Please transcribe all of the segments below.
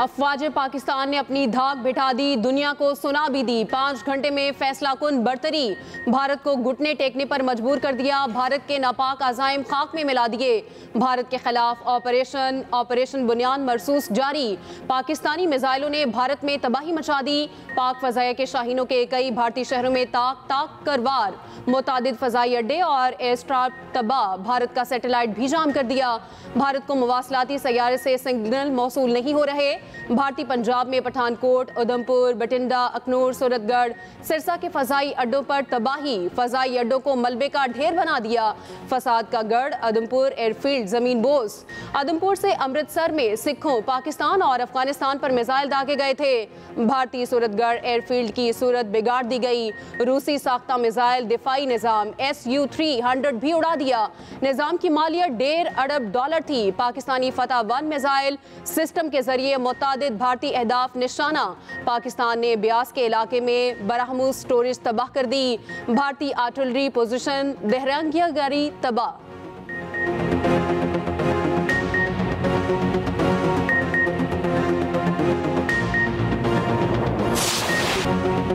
अफवाज पाकिस्तान ने अपनी धाक बिठा दी, दुनिया को सुना भी दी। 5 घंटे में फैसला कुन बरतरी, भारत को घुटने टेकने पर मजबूर कर दिया। भारत के नापाक अज़ाइम खाक में मिला दिए। भारत के खिलाफ ऑपरेशन बुनियाद मरसूस जारी। पाकिस्तानी मिसाइलों ने भारत में तबाही मचा दी। पाक फजाया के शाहीनों के कई भारतीय शहरों में ताक कर वार। मुतादिद फजाई अड्डे और एयरस्ट्राप तबाह। भारत का सैटेलाइट भी जाम कर दिया। भारत को मवासलाती सैयारे से सिग्नल मौसूल नहीं हो रहे। भारतीय पंजाब में पठानकोट, उधमपुर, बठिंडा, अखनूर, सूरतगढ़, सिरसा के फजाई अड्डों पर तबाही। फजाई अड्डों को मलबे का ढेर बना दिया। फसाद का गढ़ उधमपुर एयरफील्ड जमीन बोस। उधमपुर से अमृतसर में सिखों, पाकिस्तान और अफगानिस्तान पर मिसाइल दागे गए थे। भारतीय सूरतगढ़ एयरफील्ड की सूरत बिगाड़ दी गई। रूसी साख्ता मिसाइल दिफाई निज़ाम Su-300 भी उड़ा दिया। निज़ाम की मालियत $1.5 अरब थी। पाकिस्तानी फतह 1 मिसाइल सिस्टम के जरिए मुतादिद भारतीय अहदाफ निशाना। पाकिस्तान ने ब्यास के इलाके में बराहमूस स्टोरेज तबाह कर दी। भारतीय आर्टिलरी पोजीशन देहरंगियागरी तबाह।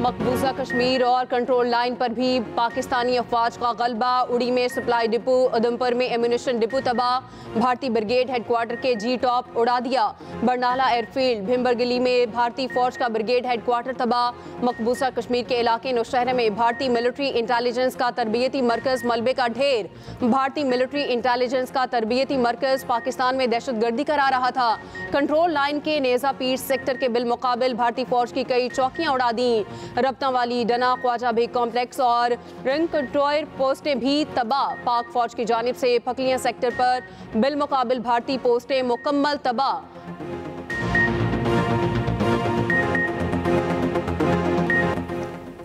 मकबूजा कश्मीर और कंट्रोल लाइन पर भी पाकिस्तानी अफवाज का गलबा। उड़ी में सप्लाई डिपो, उधमपुर में एम्यूनिशन डिपो तबाह। भारतीय ब्रिगेड हेडक्वार्टर के जी टॉप उड़ा दिया। बरनाला एयरफील्ड, भिम्बरगली में भारतीय फौज का ब्रिगेड हेडक्वार्टर तबाह। मकबूजा कश्मीर के इलाके नौशहरा में भारतीय मिलिट्री इंटेलिजेंस का तरबियती मरकज मलबे का ढेर। भारतीय मिलिट्री इंटेलिजेंस का तरबियती मरकज पाकिस्तान में दहशतगर्दी करा रहा था। कंट्रोल लाइन के नेजा पीर सेक्टर के बिलमुकाबिल भारतीय फौज की कई चौकियां उड़ा दी। रब्ता वाली, डना, ख्वाजा बेग कॉम्प्लेक्स और रिंग कंट्रोल पोस्टें भी तबाह। पाक फौज की जानिब से फकलियां सेक्टर पर बिलमुकाबिल भारतीय पोस्टें मुकम्मल तबाह।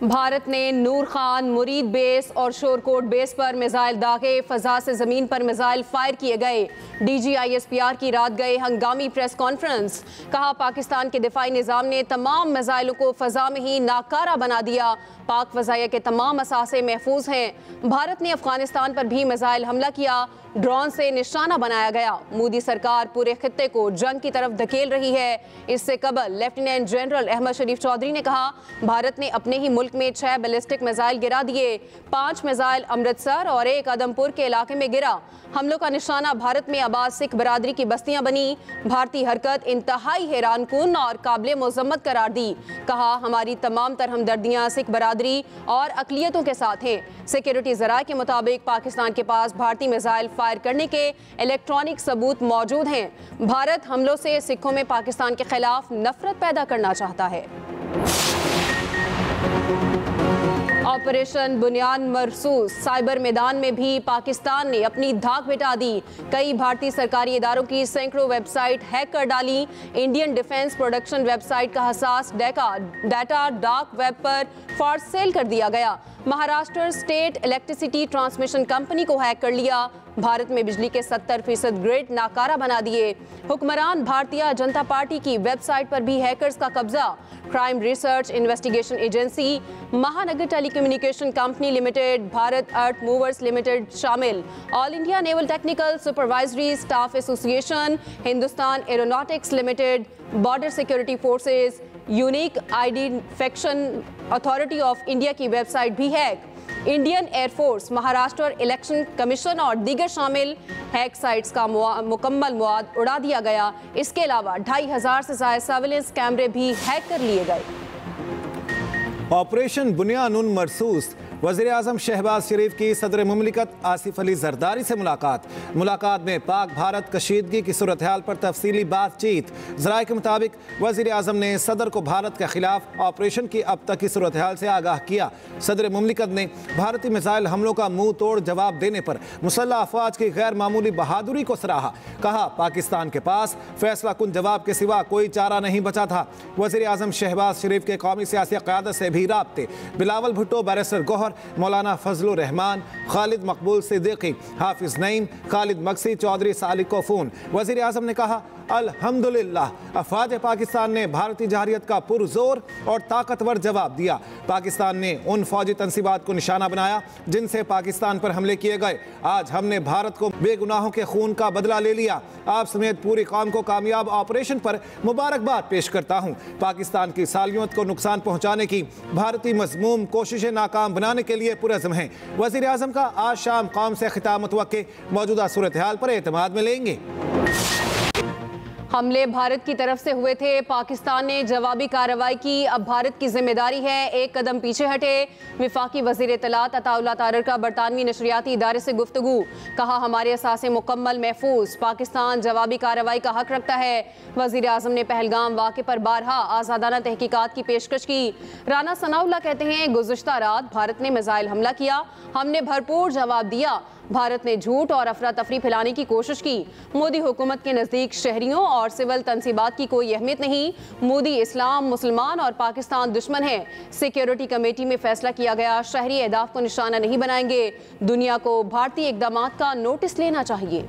भारत ने नूर खान, मुरीद बेस और शोरकोट बेस पर मिसाइल दागे। फजा से जमीन पर मिसाइल फायर किए गए। DGISPR की रात गए हंगामी प्रेस कॉन्फ्रेंस। कहा, पाकिस्तान के दिफाई निज़ाम ने तमाम मिसाइलों को फजा में ही नाकारा बना दिया। पाक फजाया के तमाम असासे महफूज हैं। भारत ने अफगानिस्तान पर भी मिसाइल हमला किया। ड्रोन से निशाना बनाया गया। मोदी सरकार पूरे खित्ते को जंग की तरफ धकेल रही है। इससे कबल लेफ्टिनेंट जनरल अहमद शरीफ चौधरी ने कहा, भारत ने अपने ही मुल्क में 6 बैलिस्टिक मिसाइल गिरा दिए। 5 मिसाइल अमृतसर और 1 उधमपुर के इलाके में गिरा। हमलों का निशाना भारत में आबाद सिख बरादरी की बस्तियां बनी। भारतीय हरकत इंतहाई हैरानकुन और काबिल मजम्मत करार दी। कहा, हमारी तमाम तर हमदर्दियां सिख बरादरी और अकलियतों के साथ हैं। सिक्योरिटी ज़राए के मुताबिक पाकिस्तान के पास भारतीय मिसाइल फायर करने के इलेक्ट्रॉनिक सबूत मौजूद हैं। भारत हमलों से सिखों में पाकिस्तान के खिलाफ नफरत पैदा करना चाहता है। ऑपरेशन बुनियाद मरसूस। साइबर मैदान में भी पाकिस्तान ने अपनी धाक बिठा दी। कई भारतीय सरकारी इदारों की सैकड़ों वेबसाइट हैक कर डाली। इंडियन डिफेंस प्रोडक्शन वेबसाइट का हसास डाटा डार्क वेब पर फॉर सेल कर दिया गया। Maharashtra state electricity transmission company को हैक कर लिया। भारत में बिजली के 70% ग्रिड नाकारा बना दिए। हुक्मरान भारतीय जनता पार्टी की वेबसाइट पर भी हैकर्स का कब्जा। क्राइम रिसर्च इन्वेस्टिगेशन एजेंसी, महानगर टेलीकम्युनिकेशन कंपनी लिमिटेड, भारत अर्थ मूवर्स लिमिटेड शामिल। All India naval technical supervisory staff association, Hindustan aeronautics limited, border security forces, unique identification authority of India की वेबसाइट भी hack. Indian air force, Maharashtra election commission और दीगर शामिल। Hack sites का मुकम्मल मुआद उड़ा दिया गया। इसके अलावा 2500 से ज्यादा सर्विलेंस कैमरे भी हैक कर लिए गए। ऑपरेशन बुनियाद मरसूस। वज़ीर आज़म शहबाज शरीफ की सदर मुमलिकत आसिफ अली जरदारी से मुलाकात में पाक भारत कशीदगी की सूरत हाल पर तफसीली बातचीत। ज़राए के मुताबिक वज़ीर आज़म ने सदर को भारत के खिलाफ ऑपरेशन की अब तक की सूरत हाल से आगाह किया। सदर मुमलिकत ने भारतीय मिसाइल हमलों का मुंह तोड़ जवाब देने पर मुसल्लह अफवाज की गैर मामूली बहादुरी को सराहा। कहा, पाकिस्तान के पास फैसला कुन जवाब के सिवा कोई चारा नहीं बचा था। वज़ीर आज़म शहबाज शरीफ के कौमी सियासी क़यादत से भी राब्ते। बिलावल भुट्टो, बैरिस्टर गौहर, मौलाना फजलुर रहमान, खालिद मकबूल सिद्दीकी, हाफिज नईम, खालिद मक्सी, चौधरी सालिक को फोन। वज़ीर आज़म ने कहा, अल्हम्दुलिल्लाह अफवाज पाकिस्तान ने भारतीय जरहरियत का पुरजोर और ताकतवर जवाब दिया। पाकिस्तान ने उन फौजी तंसीबात को निशाना बनाया जिनसे पाकिस्तान पर हमले किए गए। आज हमने भारत को बेगुनाहों के खून का बदला ले लिया। आप समेत पूरी कौम को कामयाब ऑपरेशन पर मुबारकबाद पेश करता हूँ। पाकिस्तान की सालियत को नुकसान पहुँचाने की भारतीय मज़मूम कोशिशें नाकाम बनाने के लिए पुरज़्म हैं। वज़ीर आज़म का आज शाम कौम से खिताब मुतवक्के मौजूदा सूरत हाल पर एतमाद में लेंगे। हमले भारत की तरफ से हुए थे, पाकिस्तान ने जवाबी कार्रवाई की, अब भारत की जिम्मेदारी है एक कदम पीछे हटे। विफाकी वज़ीर इत्तलात अताउल्लाह तारर का बरतानवी नशरियाती इदारे से गुफ्तगू, कहा हमारे असासे मुकम्मल महफूज, पाकिस्तान जवाबी कार्रवाई का हक रखता है। वज़ीर आज़म ने पहलगाम वाक़े पर बारहा आज़ादाना तहकीकात की पेशकश की। राना सनाउल्लाह कहते हैं गुज़िश्ता रात भारत ने मिसाइल हमला किया, हमने भरपूर जवाब दिया। भारत ने झूठ और अफरा तफरी फैलाने की कोशिश की। मोदी हुकूमत के नज़दीक शहरियों और सिविल तंसीबात की कोई अहमियत नहीं। मोदी इस्लाम, मुसलमान और पाकिस्तान दुश्मन है। सिक्योरिटी कमेटी में फैसला किया गया, शहरी अहदाफ को निशाना नहीं बनाएंगे। दुनिया को भारतीय इक़दामात का नोटिस लेना चाहिए।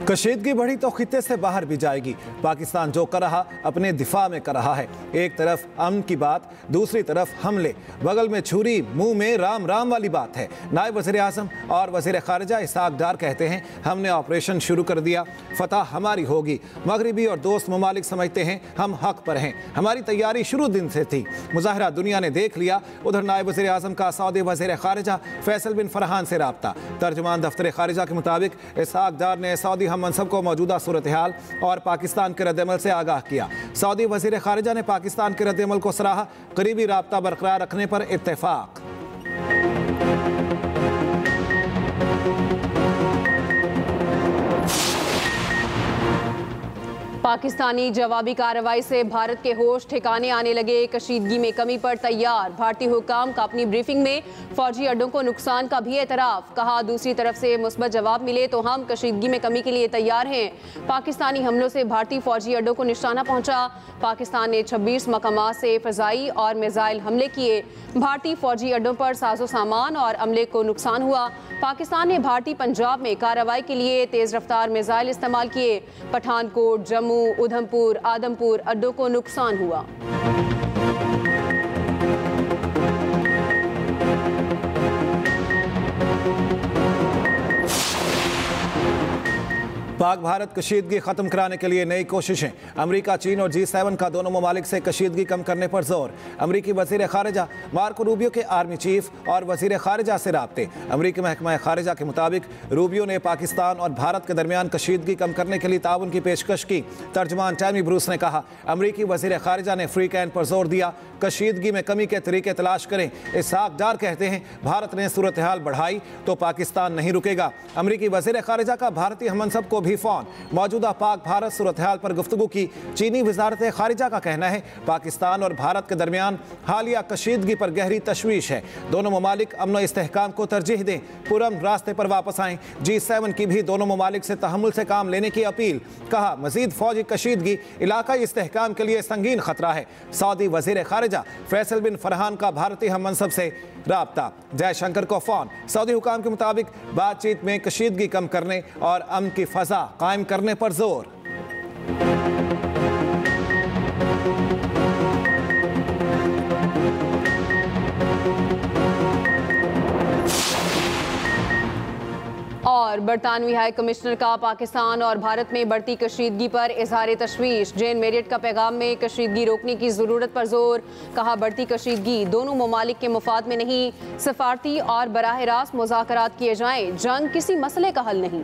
कशीदगी बढ़ी तो खित्ते से बाहर भी जाएगी। पाकिस्तान जो कर रहा अपने दिफा में कर रहा है। एक तरफ अमन की बात, दूसरी तरफ हमले, बगल में छुरी मुंह में राम राम वाली बात है। नायब वज़ीर आज़म और वज़ीर ख़ारिजा इसहाक़ डार कहते हैं हमने ऑपरेशन शुरू कर दिया, फतह हमारी होगी। मगरबी और दोस्त ममालिक समझते हैं हम हक पर हैं, हमारी तैयारी शुरू दिन से थी। मुज़ाहरा दुनिया ने देख लिया। उधर नायब वज़ीर आज़म का सऊदी वज़ीर ख़ारिजा फैसल बिन फरहान से राब्ता। तर्जुमान दफ्तर ख़ारिजा के मुताबिक इसहाक़ डार ने सऊदी हम मनसब को मौजूदा सूरत हाल और पाकिस्तान के रद्दमल से आगाह किया। सऊदी वज़ीर ख़ारिजा ने पाकिस्तान के रद्दमल को सराहा, करीबी राब्ता बरकरार रखने पर इत्तेफाक। पाकिस्तानी जवाबी कार्रवाई से भारत के होश ठिकाने आने लगे। कशीदगी में कमी पर तैयार। भारतीय हुकाम का अपनी ब्रीफिंग में फौजी अड्डों को नुकसान का भी एतराफ़, कहा दूसरी तरफ से मुस्बत जवाब मिले तो हम कशीदगी में कमी के लिए तैयार हैं। पाकिस्तानी हमलों से भारतीय फौजी अड्डों को निशाना पहुंचा। पाकिस्तान ने 26 मकामात से फ़ज़ाई और मिसाइल हमले किए। भारतीय फौजी अड्डों पर साजो सामान और अमले को नुकसान हुआ। पाकिस्तान ने भारतीय पंजाब में कार्रवाई के लिए तेज़ रफ्तार मिसाइल इस्तेमाल किए। पठानकोट, जम्मू, उधमपुर, आदमपुर अड्डों को नुकसान हुआ। पाक भारत कशीदगी खत्म कराने के लिए नई कोशिशें। अमेरिका, चीन और G7 का दोनों ममालिक से कशीदगी कम करने पर जोर। अमेरिकी वज़ीर ख़ारिजा मार्को रूबियो के आर्मी चीफ और वज़ीर ख़ारिजा से राब्ते। अमेरिकी महकमा ख़ारिजा के मुताबिक रूबियो ने पाकिस्तान और भारत के दरमियान कशीदगी कम करने के लिए ताउन की पेशकश की। तर्जमान टैमी ब्रूस ने कहा अमेरिकी वज़ीर ख़ारिजा ने फ्री कैन पर जोर दिया, कशीदगी में कमी के तरीके तलाश करें। इसहाक़ डार कहते हैं भारत ने सूरत हाल बढ़ाई तो पाकिस्तान नहीं रुकेगा। अमेरिकी वज़ीर ख़ारिजा का भारतीय हमनसब को भी फ़ोन। मौजूदा पाक भारत सूरत हाल पर गुफ्तगू की। चीनी वज़ारत ख़ारिजा का कहना है पाकिस्तान और भारत के दरमियान हालिया कशीदगी पर गहरी तशवीश है। दोनों ममालिक अमन और इस्तेहकाम को तरजीह दें, पुरअमन रास्ते पर वापस आएँ। G7 की भी दोनों ममालिक से तहम्मुल से काम लेने की अपील। कहा मज़ीद फौजी कशीदगी इलाकाई इस्तेहकाम के लिए संगीन खतरा है। सऊदी वज़ीर ख़ारिजा फैसल बिन फरहान का भारतीय हम मनसब से राब्ता। जयशंकर को फ़ोन। सऊदी हुकाम के मुताबिक बातचीत में कशीदगी कम करने और अमन की फ़ज़ा कायम करने पर जोर। और बरतानवी हाई कमिश्नर का पाकिस्तान और भारत में बढ़ती कशीदगी पर इजहार तशवीश। जेन मेरिट का पैगाम में कशीदगी रोकने की ज़रूरत पर जोर। कहा बढ़ती कशीदगी दोनों ममालिक के मुफाद में नहीं, सफारती और बराह रास्त मुज़ाकरात किए जाएं, जंग किसी मसले का हल नहीं।